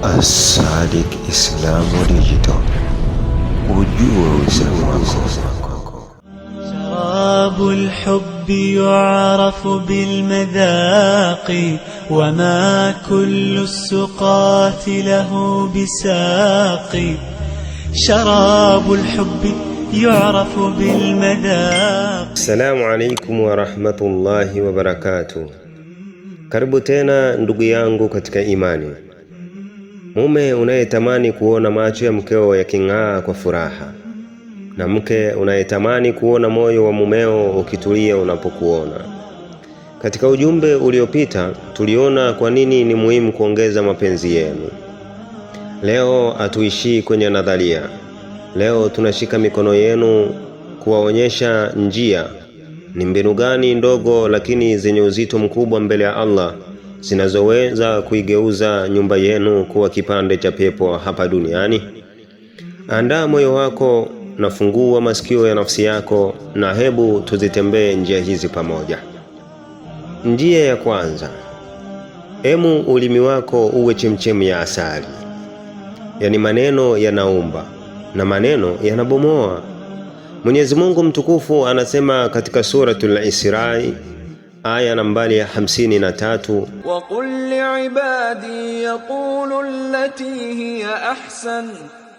As-Sadiq Islamu Digital, ujue Uislamu wako. شراب الحب يعرف بالمذاق وما كل السقات له بساق. شراب الحب يعرف بالمذاق. Assalamu alaikum wa rahmatullahi wa barakatuh. Karibu tena ndugu yangu katika imani. Mume unayetamani kuona macho ya mkeo yaking'aa kwa furaha, na mke unayetamani kuona moyo wa mumeo ukitulia unapokuona. Katika ujumbe uliopita tuliona kwa nini ni muhimu kuongeza mapenzi yenu. Leo hatuishii kwenye nadharia. Leo tunashika mikono yenu kuwaonyesha njia, ni mbinu gani ndogo lakini zenye uzito mkubwa mbele ya Allah zinazoweza kuigeuza nyumba yenu kuwa kipande cha pepo hapa duniani. Andaa moyo wako na fungua masikio ya nafsi yako, na hebu tuzitembee njia hizi pamoja. Njia ya kwanza, emu ulimi wako uwe chemchemi ya asali. Yani maneno yanaumba na maneno yanabomoa. Mwenyezi Mungu mtukufu anasema katika suratul Isra aya nambari ya 53, wa qul li'ibadi yaqulu allati hiya ahsan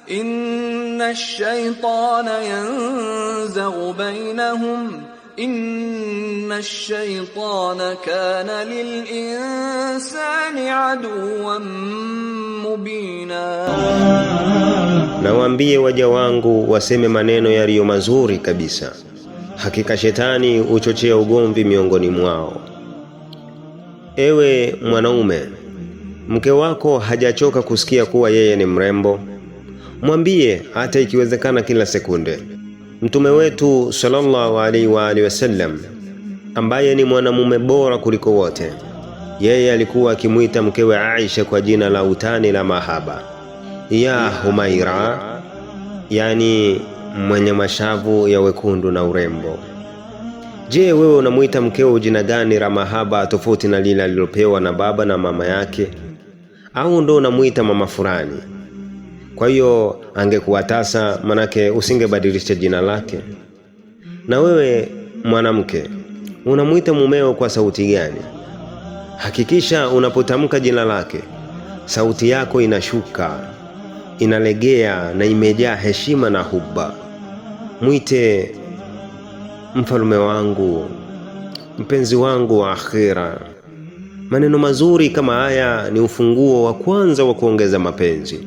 inna ash-shaytana yanzaghu bainahum inna ash-shaytana kana lil-insani aduwwan mubina. Na waambie waja wangu waseme maneno yaliyo mazuri kabisa. Hakika shetani uchochea ugomvi miongoni mwao. Ewe mwanaume, mke wako hajachoka kusikia kuwa yeye ni mrembo. Mwambie hata ikiwezekana kila sekunde. Mtume wetu sallallahu alaihi wa alihi wasallam, ambaye ni mwanamume bora kuliko wote, yeye alikuwa akimuita mkewe Aisha kwa jina la utani la mahaba, ya Humaira, yani mwenye mashavu ya wekundu na urembo. Je, wewe unamuita mkeo jina gani la mahaba tofauti na lile alilopewa na baba na mama yake? Au ndo unamuita mama fulani? Kwa hiyo angekuwa tasa, manake usingebadilisha jina lake. Na wewe mwanamke, unamuita mumeo kwa sauti gani? Hakikisha unapotamka jina lake, sauti yako inashuka, inalegea na imejaa heshima na huba. Mwite mfalume wangu, mpenzi wangu wa akhira. Maneno mazuri kama haya ni ufunguo wa kwanza wa kuongeza mapenzi.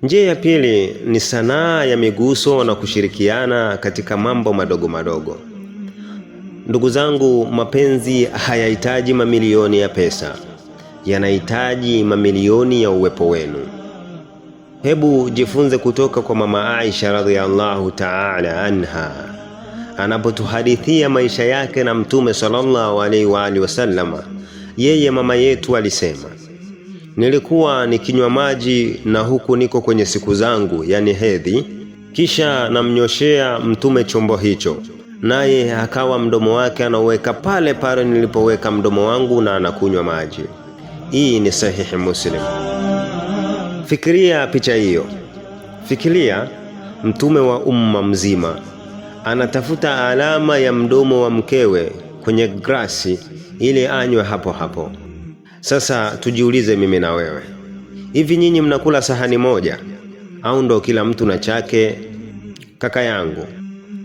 Njia ya pili ni sanaa ya miguso na kushirikiana katika mambo madogo madogo. Ndugu zangu, mapenzi hayahitaji mamilioni ya pesa, yanahitaji mamilioni ya uwepo wenu. Hebu jifunze kutoka kwa mama Aisha radhiallahu ta'ala anha, anapotuhadithia maisha yake na Mtume sallallahu alaihi wa alihi wasallam. Yeye mama yetu alisema, nilikuwa nikinywa maji na huku niko kwenye siku zangu, yani hedhi, kisha namnyoshea Mtume chombo hicho, naye akawa mdomo wake anaweka pale pale nilipoweka mdomo wangu na anakunywa maji. Hii ni sahihi Muslim. Fikiria picha hiyo. Fikiria mtume wa umma mzima anatafuta alama ya mdomo wa mkewe kwenye glasi ili anywe hapo hapo. Sasa tujiulize mimi na wewe, hivi nyinyi mnakula sahani moja au ndo kila mtu na chake? Kaka yangu,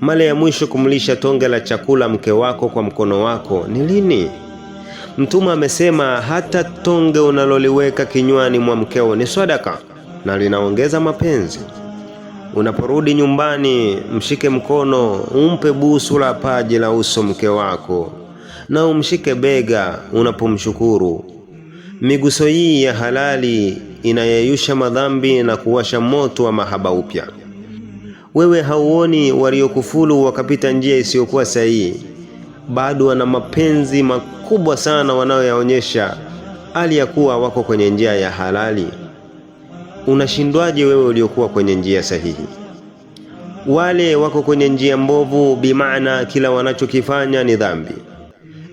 mara ya mwisho kumlisha tonge la chakula mke wako kwa mkono wako ni lini? Mtume amesema hata tonge unaloliweka kinywani mwa mkeo ni sadaka na linaongeza mapenzi. Unaporudi nyumbani, mshike mkono, umpe busu la paji la uso mke wako, na umshike bega unapomshukuru. Miguso hii ya halali inayeyusha madhambi na kuwasha moto wa mahaba upya. Wewe hauoni waliokufulu wakapita njia isiyokuwa sahihi bado wana mapenzi makubwa sana wanayoyaonyesha hali ya kuwa wako kwenye njia ya halali? Unashindwaje wewe uliokuwa kwenye njia sahihi? Wale wako kwenye njia mbovu, bimaana kila wanachokifanya ni dhambi.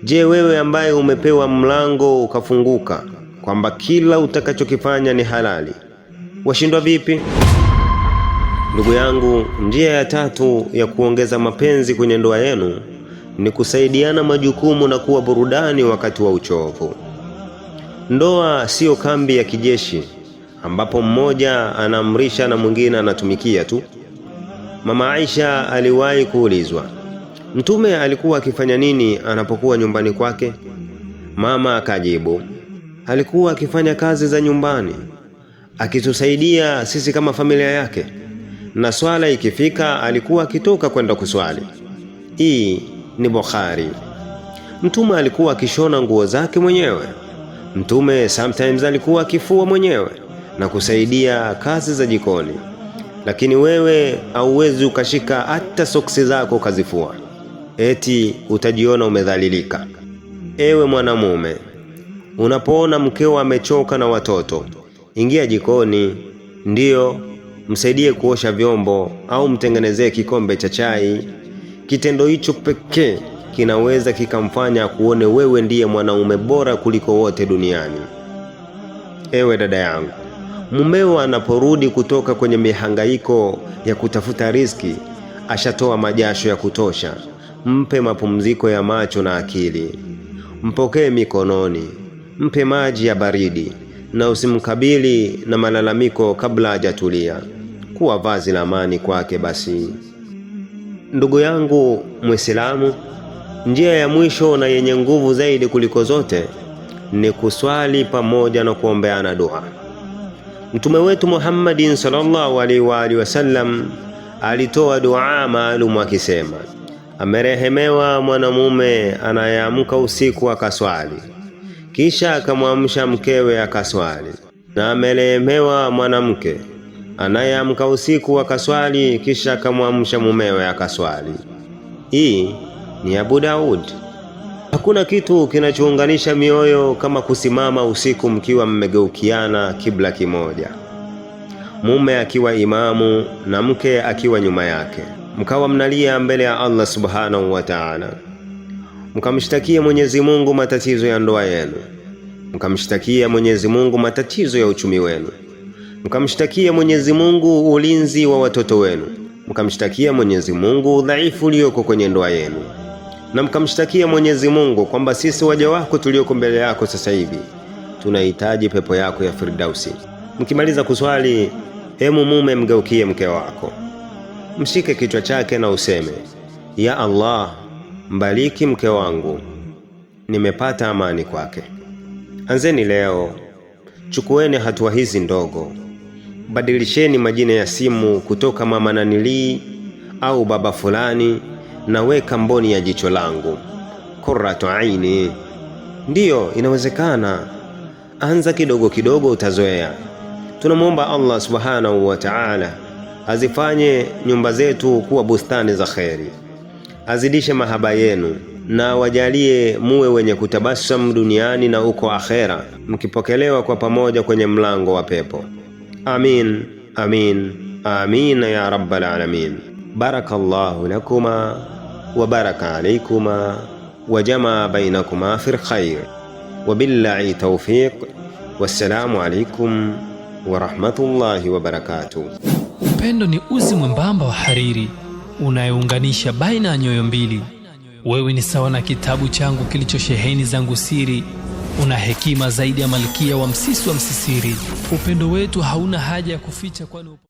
Je, wewe ambaye umepewa mlango ukafunguka kwamba kila utakachokifanya ni halali. Washindwa vipi? Ndugu yangu, njia ya tatu ya kuongeza mapenzi kwenye ndoa yenu ni kusaidiana majukumu na kuwa burudani wakati wa uchovu. Ndoa sio kambi ya kijeshi ambapo mmoja anaamrisha na mwingine anatumikia tu. Mama Aisha aliwahi kuulizwa, Mtume alikuwa akifanya nini anapokuwa nyumbani kwake? Mama akajibu, alikuwa akifanya kazi za nyumbani, akitusaidia sisi kama familia yake, na swala ikifika alikuwa akitoka kwenda kuswali. Hii ni Bukhari. Mtume alikuwa akishona nguo zake mwenyewe. Mtume sometimes alikuwa akifua mwenyewe na kusaidia kazi za jikoni. Lakini wewe hauwezi ukashika hata soksi zako ukazifua, eti utajiona umedhalilika. Ewe mwanamume, unapoona mkeo amechoka na watoto, ingia jikoni, ndiyo msaidie kuosha vyombo au mtengenezee kikombe cha chai. Kitendo hicho pekee kinaweza kikamfanya kuone wewe ndiye mwanaume bora kuliko wote duniani. Ewe dada yangu, mumeo anaporudi kutoka kwenye mihangaiko ya kutafuta riziki, ashatoa majasho ya kutosha, mpe mapumziko ya macho na akili. Mpokee mikononi, mpe maji ya baridi, na usimkabili na malalamiko kabla hajatulia. Kuwa vazi la amani kwake basi. Ndugu yangu Muislamu, njia ya mwisho na yenye nguvu zaidi kuliko zote ni kuswali pamoja na kuombeana dua. Mtume wetu Muhammadin sallallahu alaihi wa alihi wasallam alitoa dua maalum akisema, amerehemewa mwanamume anayeamka usiku akaswali kisha akamwamsha mkewe akaswali, na amerehemewa mwanamke anayeamka usiku akaswali kisha akamwamsha mumewe akaswali. Hii ni Abu Daud. Hakuna kitu kinachounganisha mioyo kama kusimama usiku mkiwa mmegeukiana kibla kimoja, mume akiwa imamu na mke akiwa nyuma yake, mkawa mnalia mbele ya Allah subhanahu wa ta'ala, mkamshtakia Mwenyezi Mungu matatizo ya ndoa yenu, mkamshtakia Mwenyezi Mungu matatizo ya uchumi wenu, mkamshtakia Mwenyezi Mungu ulinzi wa watoto wenu, mkamshtakia Mwenyezi Mungu udhaifu ulioko kwenye ndoa yenu, na mkamshtakia Mwenyezi Mungu kwamba sisi waja wako tulioko mbele yako sasa hivi tunahitaji pepo yako ya Firdausi. Mkimaliza kuswali, hemu mume mgeukie mke wako, mshike kichwa chake na useme, ya Allah, mbariki mke wangu, nimepata amani kwake. Anzeni leo, chukueni hatua hizi ndogo. Badilisheni majina ya simu kutoka mama nanili au baba fulani na weka mboni ya jicho langu, Qurratu aini. Ndiyo, inawezekana. Anza kidogo kidogo, utazoea. Tunamuomba Allah subhanahu wa ta'ala azifanye nyumba zetu kuwa bustani za kheri, azidishe mahaba yenu na wajalie muwe wenye kutabasam duniani na uko akhera, mkipokelewa kwa pamoja kwenye mlango wa pepo. Amin, amin, amin ya rabbal alamin. Barakallahu lakuma wa baraka alaykuma wa jamaa bainakuma fil khair. Wabillahi tawfiq. Wassalamu alaikum wa rahmatullahi wa barakatuh. Upendo ni uzi mwembamba wa hariri unayounganisha baina ya nyoyo mbili. Wewe ni sawa na kitabu changu kilichosheheni zangu siri. Una hekima zaidi ya malkia wa msisi wa msisiri. Upendo wetu hauna haja ya kuficha kwani